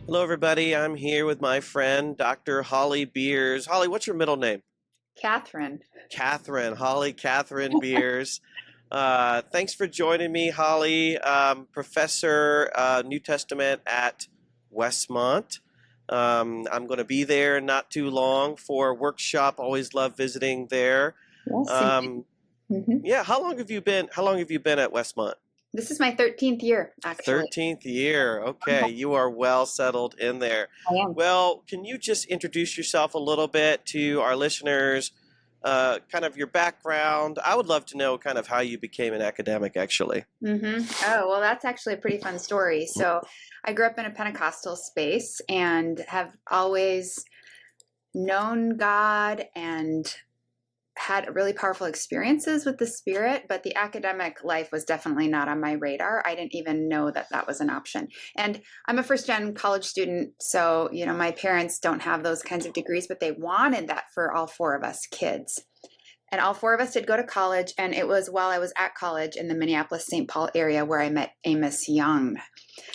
Hello, everybody. I'm here with my friend, Dr. Holly Beers. Holly, what's your middle name? Catherine. Catherine. Holly Catherine Beers. Thanks for joining me, Holly. Professor, New Testament at Westmont. I'm going to be there not too long for a workshop. Always love visiting there. Yes. Um, hmm yeah, how long have you been? How long have you been at Westmont? This is my 13th year, actually. 13th year. Okay, you are well settled in there. I am. Well, can you just introduce yourself a little bit to our listeners, kind of your background? I would love to know kind of how you became an academic, actually. Oh, well, that's actually a pretty fun story. So I grew up in a Pentecostal space and have always known God and had really powerful experiences with the Spirit, but the academic life was definitely not on my radar. I didn't even know that that was an option. And I'm a first gen college student, so my parents don't have those kinds of degrees, but they wanted that for all four of us kids. And all four of us did go to college, and it was while I was at college in the Minneapolis-St. Paul area where I met Amos Young.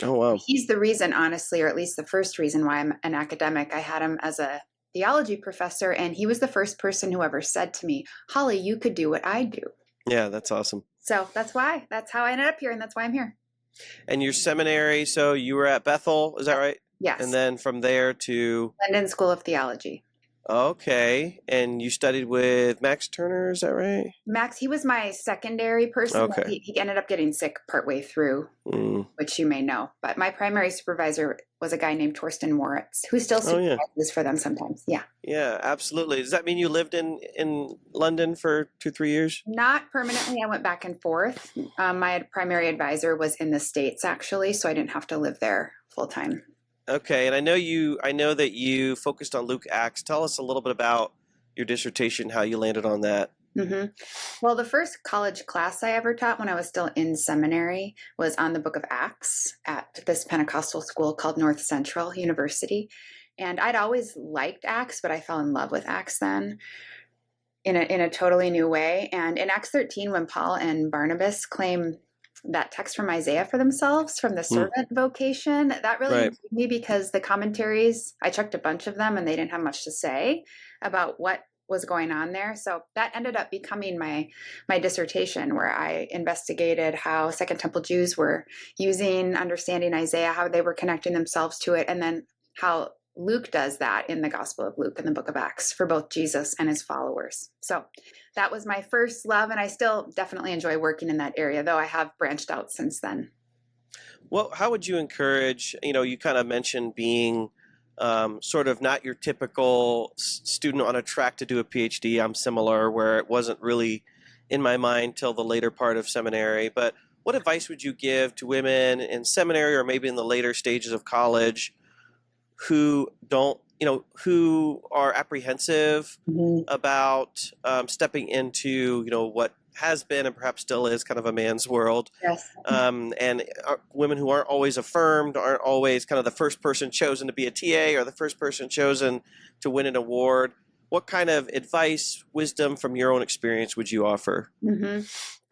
Oh, wow. He's the reason, honestly, or at least the first reason why I'm an academic. I had him as a theology professor, and he was the first person who ever said to me, Holly, you could do what I do. Yeah, that's awesome. So that's how I ended up here, and that's why I'm here. And your seminary, so you were at Bethel, is that right? Yes. And then from there to... London School of Theology. Okay, and you studied with Max Turner, is that right? Max, he was my secondary person. Okay. He ended up getting sick partway through, which you may know. But my primary supervisor was a guy named Torsten Moritz, who still supervises for them sometimes. Yeah. Yeah, absolutely. Does that mean you lived in London for 2-3 years? Not permanently. I went back and forth. My primary advisor was in the States, actually, so I didn't have to live there full time. Okay, and I know that you focused on Luke Acts. Tell us a little bit about your dissertation, how you landed on that. Well, the first college class I ever taught when I was still in seminary was on the book of Acts at this Pentecostal school called North Central University. And I'd always liked Acts, but I fell in love with Acts then in a totally new way. And in Acts 13, when Paul and Barnabas claim that text from Isaiah for themselves from the servant vocation, that really intrigued me because the commentaries, I checked a bunch of them and they didn't have much to say about what was going on there. So that ended up becoming my dissertation, where I investigated how Second Temple Jews were understanding Isaiah, how they were connecting themselves to it, and then how Luke does that in the Gospel of Luke and the book of Acts for both Jesus and his followers. So that was my first love, and I still definitely enjoy working in that area, though I have branched out since then. Well, how would you encourage, you kind of mentioned being sort of not your typical student on a track to do a PhD. I'm similar, where it wasn't really in my mind till the later part of seminary. But what advice would you give to women in seminary or maybe in the later stages of college who who are apprehensive about stepping into, what has been and perhaps still is kind of a man's world? Yes. And women who aren't always affirmed, aren't always kind of the first person chosen to be a TA or the first person chosen to win an award. What kind of advice, wisdom from your own experience would you offer?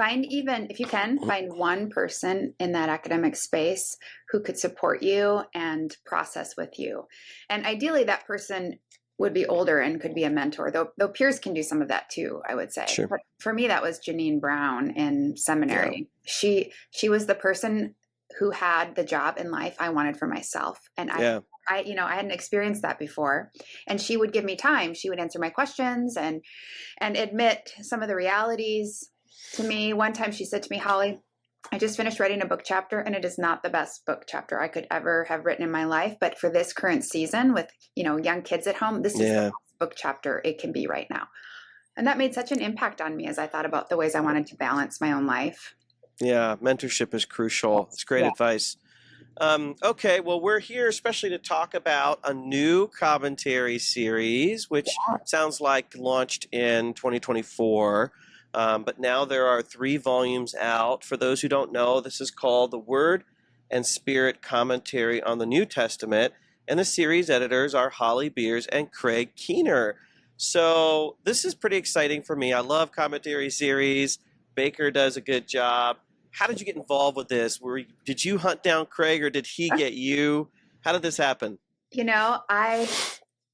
If you can, find one person in that academic space who could support you and process with you. And ideally, that person would be older and could be a mentor, though peers can do some of that too, I would say. Sure. But for me, that was Janine Brown in seminary. Yeah. She was the person who had the job in life I wanted for myself. And I hadn't experienced that before. And she would give me time. She would answer my questions and admit some of the realities to me. One time she said to me, Holly, I just finished writing a book chapter, and it is not the best book chapter I could ever have written in my life. But for this current season with, young kids at home, this is the best book chapter it can be right now. And that made such an impact on me as I thought about the ways I wanted to balance my own life. Yeah, mentorship is crucial. It's great advice. Okay, well, we're here especially to talk about a new commentary series, which sounds like launched in 2024. But now there are 3 volumes out. For those who don't know, this is called The Word and Spirit Commentary on the New Testament. And the series editors are Holly Beers and Craig Keener. So this is pretty exciting for me. I love commentary series. Baker does a good job. How did you get involved with this? Did you hunt down Craig, or did he get you? How did this happen? You know,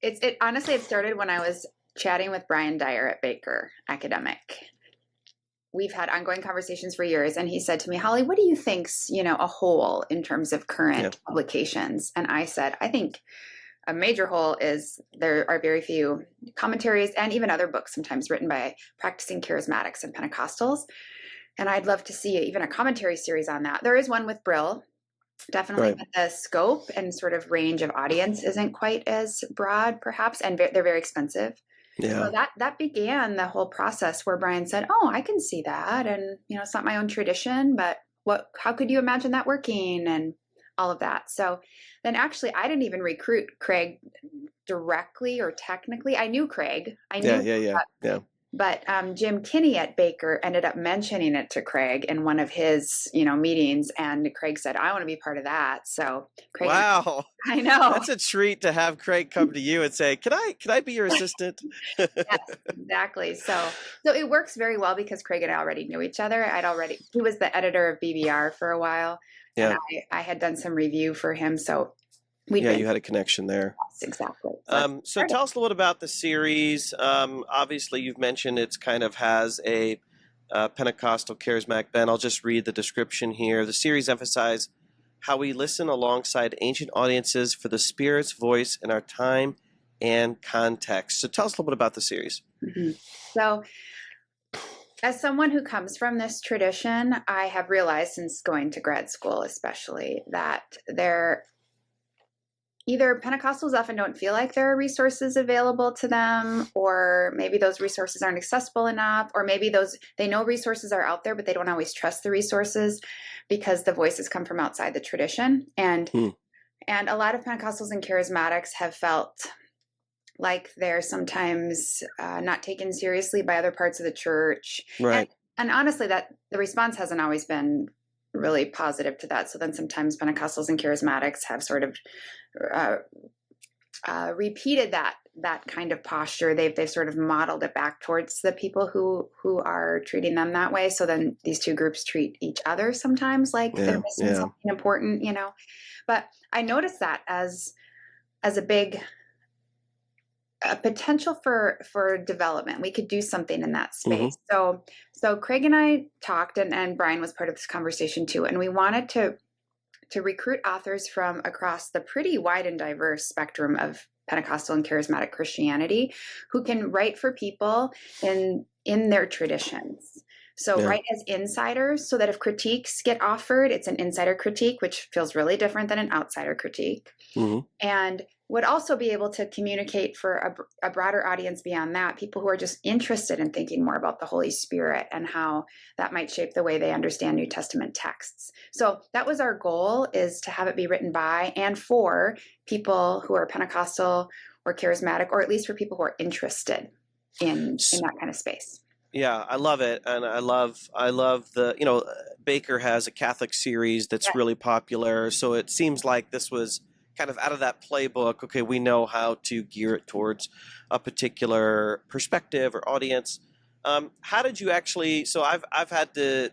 it honestly, it started when I was chatting with Brian Dyer at Baker Academic. We've had ongoing conversations for years, and he said to me, Holly, what do you think's, a hole in terms of current publications? And I said, I think a major hole is there are very few commentaries and even other books sometimes written by practicing charismatics and Pentecostals. And I'd love to see even a commentary series on that. There is one with Brill, definitely, Right. but the scope and sort of range of audience isn't quite as broad, perhaps, and they're very expensive. Yeah. So that began the whole process where Brian said, "Oh, I can see that, and it's not my own tradition, but how could you imagine that working?" And all of that. So then, actually, I didn't even recruit Craig directly or technically. I knew Craig. I knew, Yeah. but Jim Kinney at Baker ended up mentioning it to Craig in one of his, meetings, and Craig said, "I want to be part of that." So Craig, Wow. I know. That's a treat to have Craig come to you and say, Can I be your assistant? Yes, exactly. So it works very well because Craig and I already knew each other. He was the editor of BBR for a while, Yeah. and I had done some review for him. So you had a connection there. Yes, exactly. So tell us a little bit about the series. Obviously, you've mentioned it's kind of has a Pentecostal charismatic bent. I'll just read the description here. The series emphasizes how we listen alongside ancient audiences for the Spirit's voice in our time and context. So tell us a little bit about the series. Mm-hmm. So as someone who comes from this tradition, I have realized since going to grad school especially that either Pentecostals often don't feel like there are resources available to them, or maybe those resources aren't accessible enough, or maybe they know resources are out there, but they don't always trust the resources because the voices come from outside the tradition. And a lot of Pentecostals and charismatics have felt like they're sometimes not taken seriously by other parts of the church. Right. And honestly, that the response hasn't always been really positive to that. So then sometimes Pentecostals and charismatics have sort of repeated that kind of posture. They've sort of modeled it back towards the people who are treating them that way. So then these two groups treat each other sometimes like they're missing something important, But I noticed that as a big potential for development. We could do something in that space. Mm-hmm. So Craig and I talked, and Brian was part of this conversation too, and we wanted to recruit authors from across the pretty wide and diverse spectrum of Pentecostal and charismatic Christianity who can write for people in their traditions. So write as insiders, so that if critiques get offered, it's an insider critique, which feels really different than an outsider critique. Mm-hmm. And would also be able to communicate for a broader audience beyond that, people who are just interested in thinking more about the Holy Spirit and how that might shape the way they understand New Testament texts. So that was our goal, is to have it be written by and for people who are Pentecostal or charismatic, or at least for people who are interested in that kind of space. Yeah, I love it. And I love the, Baker has a Catholic series that's really popular. So it seems like this was kind of out of that playbook. Okay, we know how to gear it towards a particular perspective or audience. How did you actually? So I've had the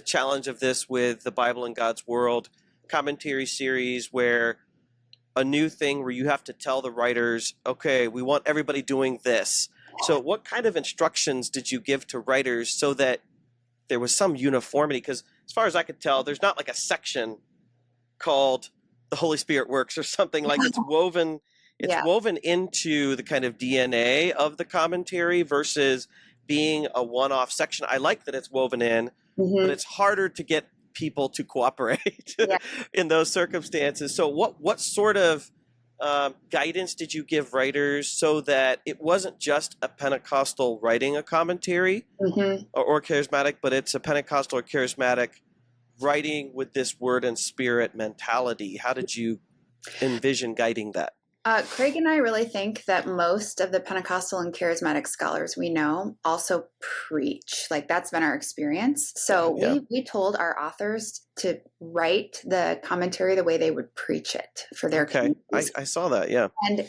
challenge of this with the Bible and God's World commentary series, where a new thing where you have to tell the writers, okay, we want everybody doing this. So what kind of instructions did you give to writers so that there was some uniformity? Because as far as I could tell, there's not like a section called the Holy Spirit works or something. Like it's woven into the kind of DNA of the commentary versus being a one-off section. I like that it's woven in, but it's harder to get people to cooperate in those circumstances. So what sort of guidance did you give writers so that it wasn't just a Pentecostal writing a commentary or charismatic, but it's a Pentecostal or charismatic writing with this word and spirit mentality? How did you envision guiding that? Craig and I really think that most of the Pentecostal and charismatic scholars we know also preach. Like, that's been our experience. So we told our authors to write the commentary the way they would preach it for their communities. I saw that,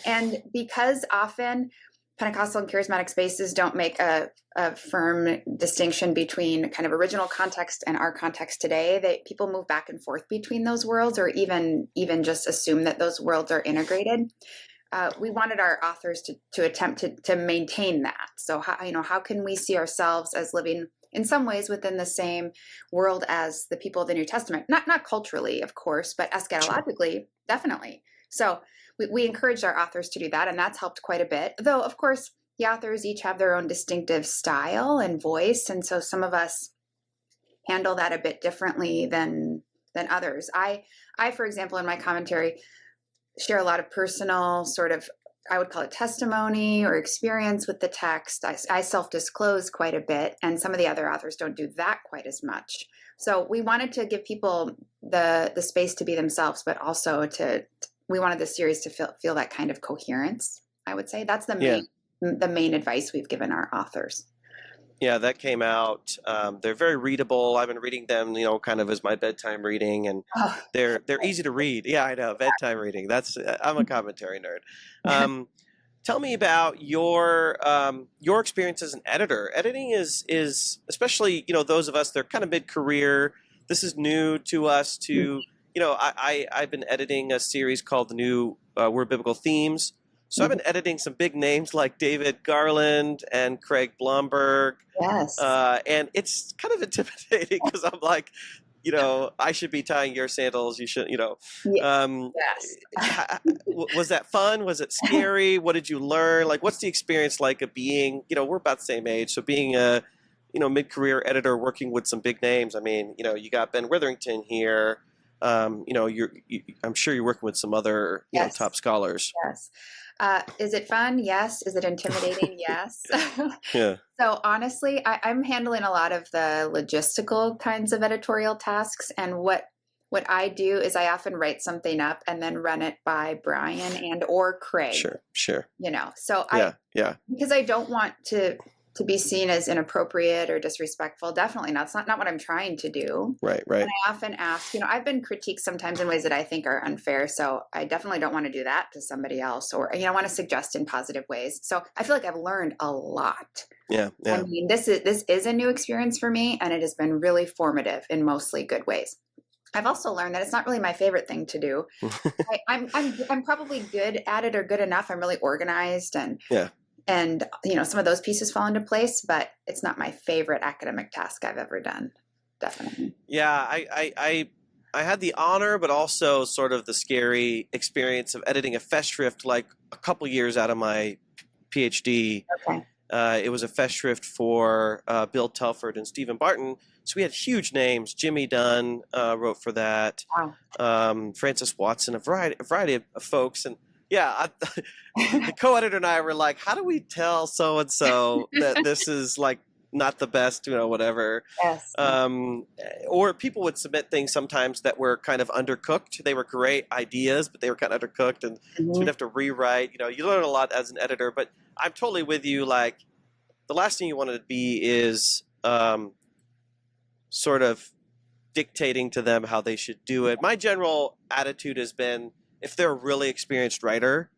And because often Pentecostal and charismatic spaces don't make a firm distinction between kind of original context and our context today. People move back and forth between those worlds, or even just assume that those worlds are integrated. We wanted our authors to attempt to maintain that. So how can we see ourselves as living in some ways within the same world as the people of the New Testament? Not culturally, of course, but eschatologically, definitely. So we encouraged our authors to do that, and that's helped quite a bit. Though, of course, the authors each have their own distinctive style and voice, and so some of us handle that a bit differently than others. I, for example, in my commentary, share a lot of personal sort of, I would call it testimony or experience with the text. I self-disclose quite a bit, and some of the other authors don't do that quite as much. So we wanted to give people the space to be themselves, but also we wanted the series to feel that kind of coherence, I would say. That's the main advice we've given our authors. Yeah, that came out. They're very readable. I've been reading them, kind of as my bedtime reading, and they're easy to read. Yeah, I know, bedtime reading. I'm a commentary nerd. Tell me about your experience as an editor. Editing is especially those of us that are kind of mid-career. This is new to us. I've been editing a series called the new Word Biblical Themes. So I've been editing some big names like David Garland and Craig Blomberg. Yes. And it's kind of intimidating because I'm like, I should be tying your sandals. You should, Yes. Was that fun? Was it scary? What did you learn? Like, what's the experience like of being, we're about the same age. So being a, mid-career editor working with some big names. I mean, you got Ben Witherington here. I'm sure you're working with some other, top scholars. Yes. Is it fun? Yes. Is it intimidating? Yes. Yeah. So honestly, I'm handling a lot of the logistical kinds of editorial tasks. And what I do is I often write something up and then run it by Brian and or Craig. Sure. So because I don't want to be seen as inappropriate or disrespectful. Definitely not. It's not what I'm trying to do. Right. And I often ask, I've been critiqued sometimes in ways that I think are unfair. So I definitely don't want to do that to somebody else, or, I want to suggest in positive ways. So I feel like I've learned a lot. Yeah. I mean, this is a new experience for me, and it has been really formative in mostly good ways. I've also learned that it's not really my favorite thing to do. I'm probably good at it, or good enough. I'm really organized, and some of those pieces fall into place, but it's not my favorite academic task I've ever done. Definitely. Yeah, I had the honor, but also sort of the scary experience of editing a festschrift like a couple years out of my PhD. Okay. It was a festschrift for Bill Telford and Stephen Barton. So we had huge names. Jimmy Dunn wrote for that. Wow. Francis Watson, a variety of folks. And yeah, the co-editor and I were like, how do we tell so-and-so that this is like not the best, whatever. Yes. Or people would submit things sometimes that were kind of undercooked. They were great ideas, but they were kind of undercooked. And so we'd have to rewrite. You learn a lot as an editor, but I'm totally with you. Like, the last thing you want to be is sort of dictating to them how they should do it. My general attitude has been, if they're a really experienced writer,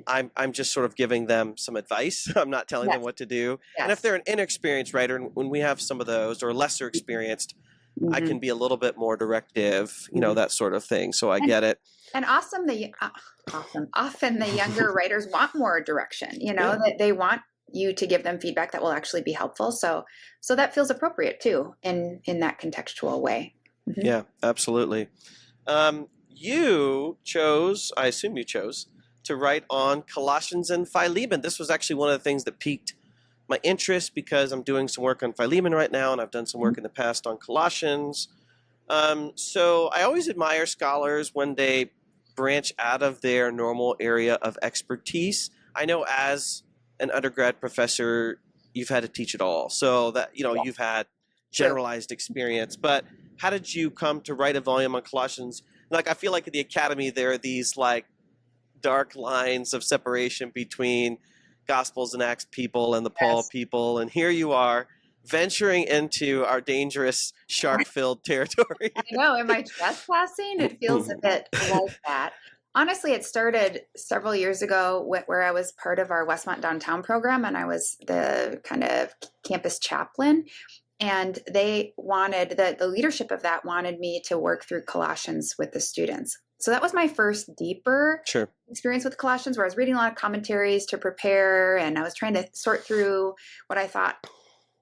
I'm just sort of giving them some advice. I'm not telling them what to do. Yes. And if they're an inexperienced writer, and when we have some of those, or lesser experienced, I can be a little bit more directive, that sort of thing. So I get it. And often the younger writers want more direction, that they want you to give them feedback that will actually be helpful. So that feels appropriate too, in that contextual way. Yeah, absolutely. I assume you chose to write on Colossians and Philemon. This was actually one of the things that piqued my interest, because I'm doing some work on Philemon right now, and I've done some work in the past on Colossians. So I always admire scholars when they branch out of their normal area of expertise. I know as an undergrad professor, you've had to teach it all. So that, you've had generalized experience. But how did you come to write a volume on Colossians? Like, I feel like at the academy, there are these like dark lines of separation between Gospels and Acts people and the Paul people. And here you are venturing into our dangerous shark-filled territory. I know. Am I trespassing? It feels a bit like that. Honestly, it started several years ago where I was part of our Westmont Downtown program, and I was the kind of campus chaplain. And they wanted the leadership of that wanted me to work through Colossians with the students. So that was my first deeper Sure. experience with Colossians, where I was reading a lot of commentaries to prepare, and I was trying to sort through what I thought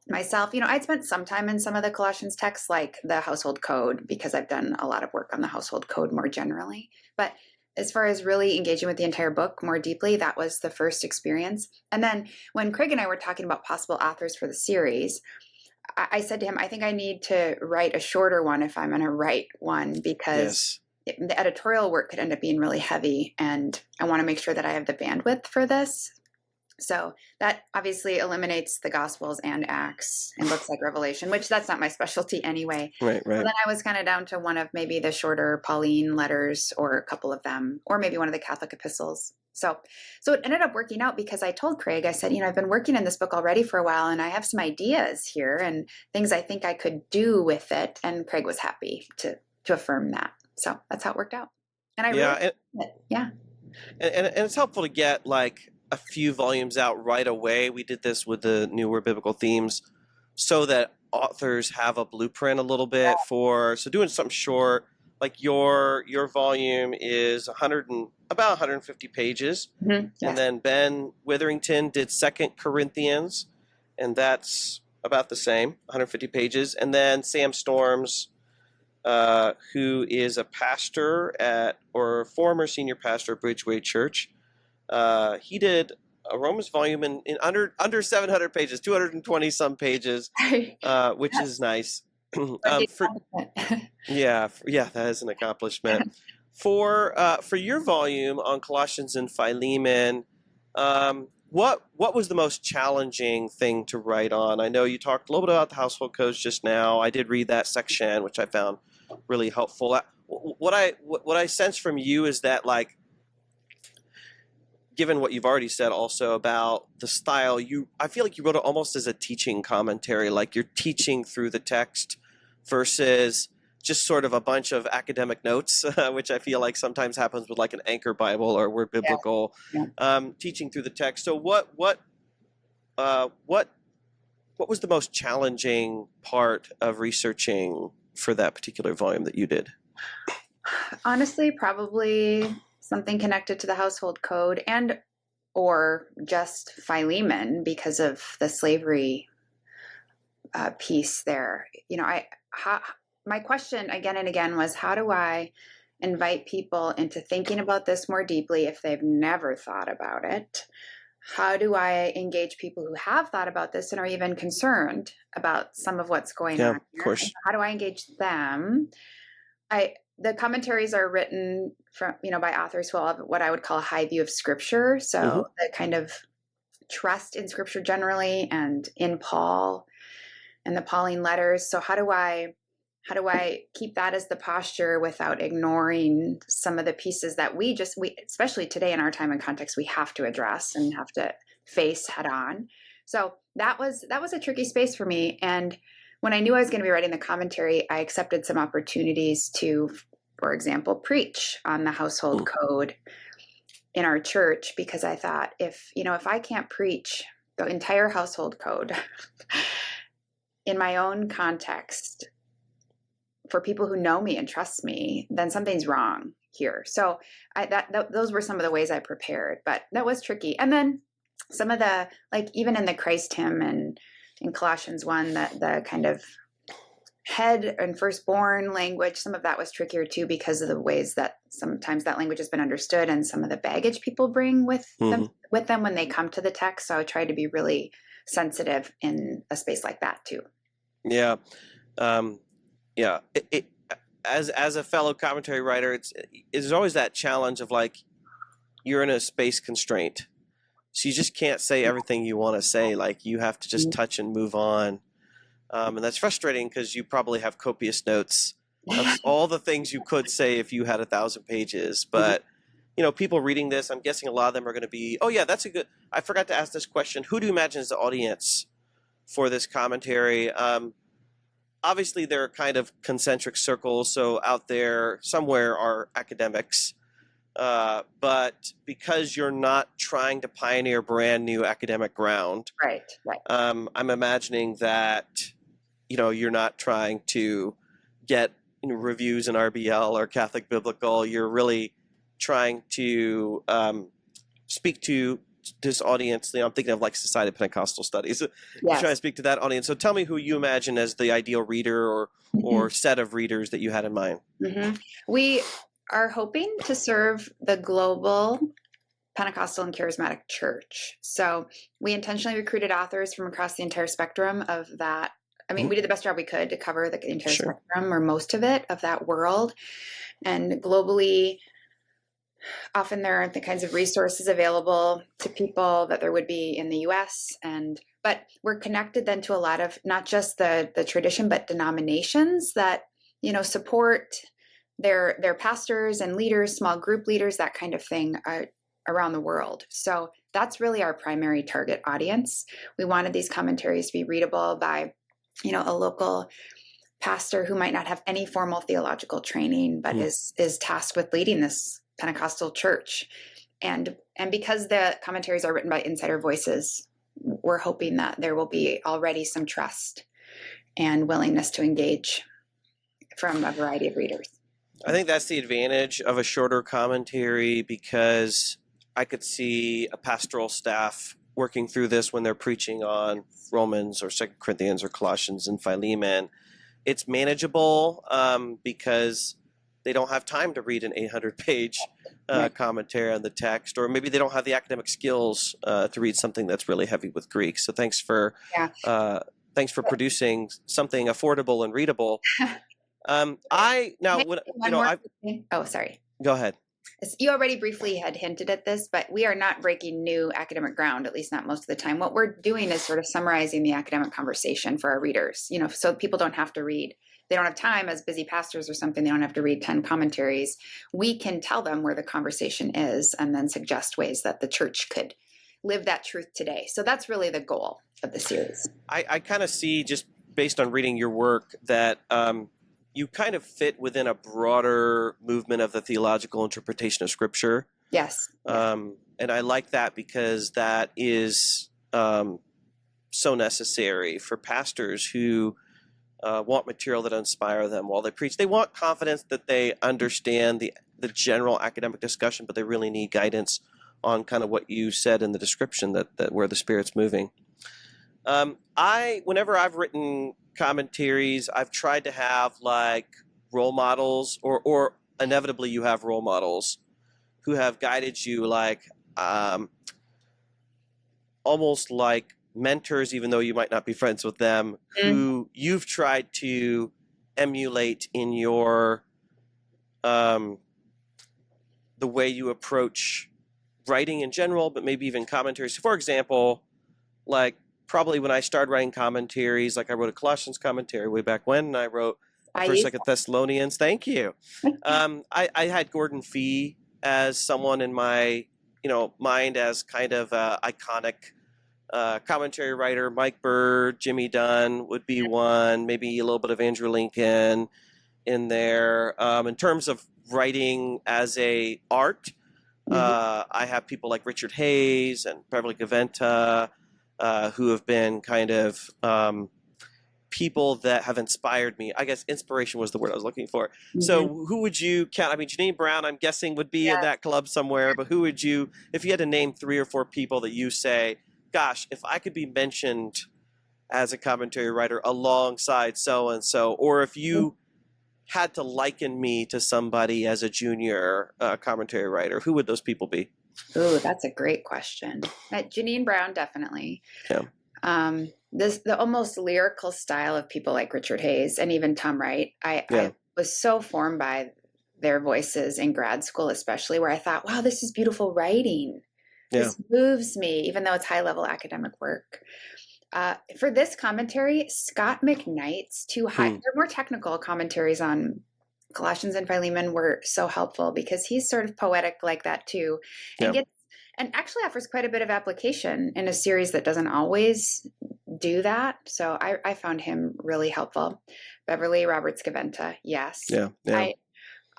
myself. I'd spent some time in some of the Colossians texts, like the household code, because I've done a lot of work on the household code more generally. But as far as really engaging with the entire book more deeply, that was the first experience. And then when Craig and I were talking about possible authors for the series, I said to him, I think I need to write a shorter one if I'm going to write one, because the editorial work could end up being really heavy, and I want to make sure that I have the bandwidth for this. So that obviously eliminates the Gospels and Acts and books like Revelation, which that's not my specialty anyway. Right. So then I was kind of down to one of maybe the shorter Pauline letters, or a couple of them, or maybe one of the Catholic epistles. So it ended up working out, because I told Craig, I said, I've been working in this book already for a while, and I have some ideas here and things I think I could do with it. And Craig was happy to affirm that. So that's how it worked out. And I really liked it. Yeah. And it's helpful to get like a few volumes out right away. We did this with the newer biblical themes, so that authors have a blueprint a little bit so doing something short. Like your volume is about 150 pages. Mm-hmm. Yes. And then Ben Witherington did 2 Corinthians, and that's about the same, 150 pages. And then Sam Storms, who is a pastor or former senior pastor at Bridgeway Church, he did a Romans volume in under 700 pages, 220 some pages, which is nice. Yeah, that is an accomplishment. For your volume on Colossians and Philemon, what was the most challenging thing to write on? I know you talked a little bit about the household codes just now. I did read that section, which I found really helpful. What I sense from you is that, like, given what you've already said also about the style, I feel like you wrote it almost as a teaching commentary, like you're teaching through the text versus just sort of a bunch of academic notes, which I feel like sometimes happens with like an Anchor Bible or Word Biblical. Teaching through the text. So what was the most challenging part of researching for that particular volume that you did? Honestly, probably something connected to the household code or just Philemon, because of the slavery piece there. My question again and again was, how do I invite people into thinking about this more deeply if they've never thought about it? How do I engage people who have thought about this and are even concerned about some of what's going on here? Of course. How do I engage them? The commentaries are written from, by authors who have what I would call a high view of Scripture. So the kind of trust in Scripture generally, and in Paul and the Pauline letters. So how do I keep that as the posture without ignoring some of the pieces that we especially today in our time and context, we have to address and have to face head on. So that was a tricky space for me. And when I knew I was going to be writing the commentary, I accepted some opportunities to, for example, preach on the household code in our church, because I thought, if I can't preach the entire household code in my own context for people who know me and trust me, then something's wrong here. So those were some of the ways I prepared, but that was tricky. And then some of the, like, even in the Christ hymn and in Colossians 1, the kind of head and firstborn language, some of that was trickier too, because of the ways that sometimes that language has been understood and some of the baggage people bring with them when they come to the text. So I tried to be really sensitive in a space like that too. Yeah. As a fellow commentary writer, it's always that challenge of, like, you're in a space constraint, so you just can't say everything you want to say. Like, you have to just touch and move on, and that's frustrating because you probably have copious notes of all the things you could say if you had 1,000 pages. But people reading this, I'm guessing a lot of them are going to be, oh yeah, that's a good. I forgot to ask this question. Who do you imagine is the audience for this commentary? Obviously, there are kind of concentric circles. So out there somewhere are academics. but because you're not trying to pioneer brand new academic ground, Right. I'm imagining that, you're not trying to get reviews in RBL or Catholic Biblical. You're really trying to speak to this audience. I'm thinking of like Society of Pentecostal Studies. You try to speak to that audience. So tell me who you imagine as the ideal reader or set of readers that you had in mind. Mm-hmm. We are hoping to serve the global Pentecostal and Charismatic Church. So we intentionally recruited authors from across the entire spectrum of that. I mean, we did the best job we could to cover the entire spectrum or most of it of that world. And globally, often there aren't the kinds of resources available to people that there would be in the US. But we're connected then to a lot of not just the tradition, but denominations that, support their pastors and leaders, small group leaders, that kind of thing around the world. So that's really our primary target audience. We wanted these commentaries to be readable by, a local pastor who might not have any formal theological training, but is tasked with leading this Pentecostal church. And because the commentaries are written by insider voices, we're hoping that there will be already some trust and willingness to engage from a variety of readers. I think that's the advantage of a shorter commentary, because I could see a pastoral staff working through this when they're preaching on Romans or 2 Corinthians or Colossians and Philemon. It's manageable because they don't have time to read an 800-page commentary on the text, or maybe they don't have the academic skills to read something that's really heavy with Greek. So thanks for producing something affordable and readable. Sorry. Go ahead. You already briefly had hinted at this, but we are not breaking new academic ground, at least not most of the time. What we're doing is sort of summarizing the academic conversation for our readers, so people don't have to read. They don't have time as busy pastors or something. They don't have to read 10 commentaries. We can tell them where the conversation is and then suggest ways that the church could live that truth today. So that's really the goal of the series. I kind of see, just based on reading your work, that you kind of fit within a broader movement of the theological interpretation of Scripture. Yes. And I like that, because that is so necessary for pastors who want material that inspire them while they preach. They want confidence that they understand the general academic discussion, but they really need guidance on kind of what you said in the description, that where the Spirit's moving. Whenever I've written commentaries, I've tried to have like role models, or inevitably you have role models who have guided you, like almost like mentors, even though you might not be friends with them, who you've tried to emulate in your the way you approach writing in general, but maybe even commentaries. For example, like probably when I started writing commentaries, like I wrote a Colossians commentary way back when, and I wrote First, Second Thessalonians. Thank you. I had Gordon Fee as someone in my mind as kind of iconic commentary writer. Mike Bird, Jimmy Dunn would be one, maybe a little bit of Andrew Lincoln in there. In terms of writing as a art, I have people like Richard Hayes and Beverly Gaventa, who have been kind of people that have inspired me. I guess inspiration was the word I was looking for. So who would you count? I mean, Janine Brown, I'm guessing, would be in that club somewhere, but who would you, if you had to name 3 or 4 people that you say, gosh, if I could be mentioned as a commentary writer alongside so-and-so, or if you had to liken me to somebody as a junior commentary writer, who would those people be? Ooh, that's a great question. Janine Brown, definitely. Yeah. The almost lyrical style of people like Richard Hayes and even Tom Wright, I was so formed by their voices in grad school, especially, where I thought, wow, this is beautiful writing. This moves me, even though it's high-level academic work. For this commentary, Scott McKnight's they're more technical commentaries on Colossians and Philemon were so helpful, because he's sort of poetic like that too, and actually offers quite a bit of application in a series that doesn't always do that. So I found him really helpful. Beverly Roberts Gaventa, yes.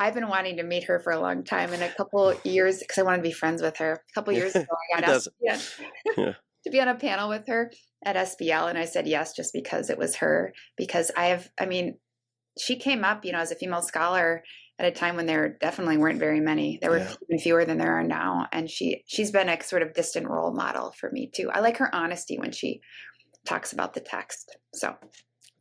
I've been wanting to meet her for a long time. And a couple years, because I wanted to be friends with her. A couple years ago, I Who got asked doesn't? Yeah. to be on a panel with her at SBL. And I said yes, just because it was her. Because she came up, as a female scholar at a time when there definitely weren't very many. There were even fewer than there are now. And she's been a sort of distant role model for me too. I like her honesty when she talks about the text. So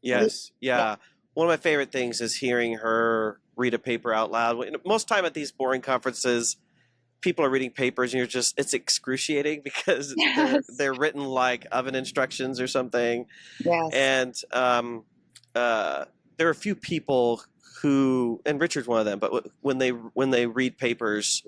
Yes. Yeah. One of my favorite things is hearing her read a paper out loud. Most time at these boring conferences, people are reading papers and it's excruciating because they're written like oven instructions or something. Yes. And there are a few people who, and Richard's one of them, but when they read papers,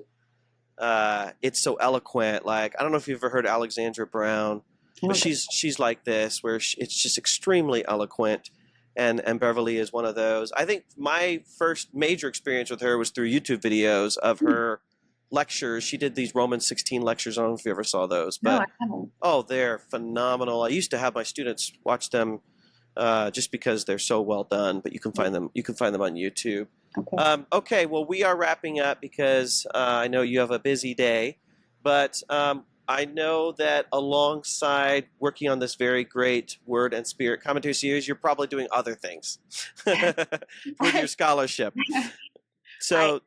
it's so eloquent. Like, I don't know if you've ever heard Alexandra Brown, but she's like this, where it's just extremely eloquent. And Beverly is one of those. I think my first major experience with her was through YouTube videos of her lectures. She did these Romans 16 lectures. I don't know if you ever saw those, but No, I haven't. they're phenomenal. I used to have my students watch them just because they're so well done. But you can find them. You can find them on YouTube. Okay. Okay. Well, we are wrapping up because I know you have a busy day, but I know that alongside working on this very great Word and Spirit commentary series, you're probably doing other things with your scholarship. So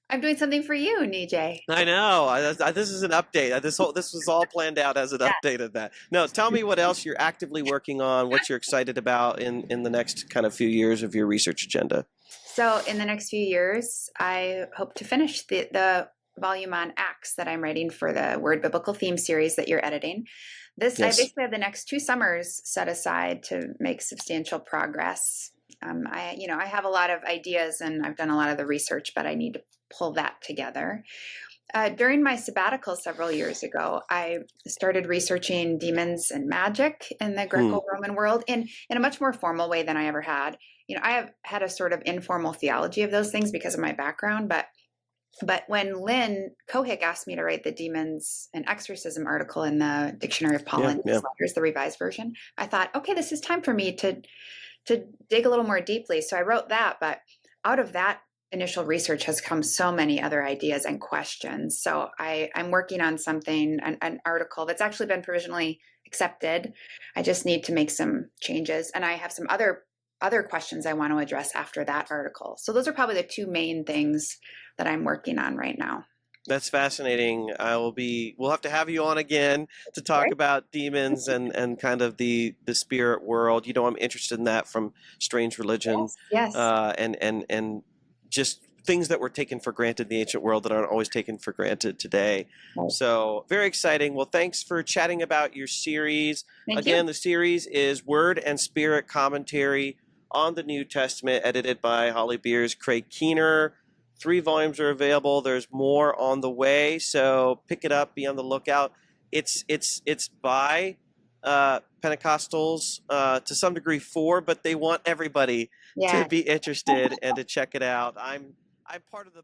I'm doing something for you, Nijay. I know. This is an update. This was all planned out as an update of that. No, tell me what else you're actively working on, what you're excited about in the next kind of few years of your research agenda. So in the next few years, I hope to finish the volume on Acts that I'm writing for the Word Biblical Theme series that you're editing. I basically have the next 2 summers set aside to make substantial progress. I have a lot of ideas and I've done a lot of the research, but I need to pull that together. During my sabbatical several years ago, I started researching demons and magic in the Greco-Roman world in a much more formal way than I ever had. I have had a sort of informal theology of those things because of my background, but when Lynn Cohick asked me to write the demons and exorcism article in the Dictionary of Paul and his letters, the revised version, I thought, okay, this is time for me to dig a little more deeply. So I wrote that, but out of that initial research has come so many other ideas and questions. So I'm working on something, an article that's actually been provisionally accepted. I just need to make some changes. And I have some other questions I want to address after that article. So those are probably the 2 main things that I'm working on right now. That's fascinating. We'll have to have you on again to talk about demons and kind of the spirit world. I'm interested in that from strange religion. Yes. And just things that were taken for granted in the ancient world that aren't always taken for granted today. Right. So very exciting. Well, thanks for chatting about your series. Thank you. The series is Word and Spirit Commentary on the New Testament, edited by Holly Beers, Craig Keener. 3 volumes are available. There's more on the way, so pick it up. Be on the lookout. It's by Pentecostals to some degree but they want everybody to be interested and to check it out. I'm part of the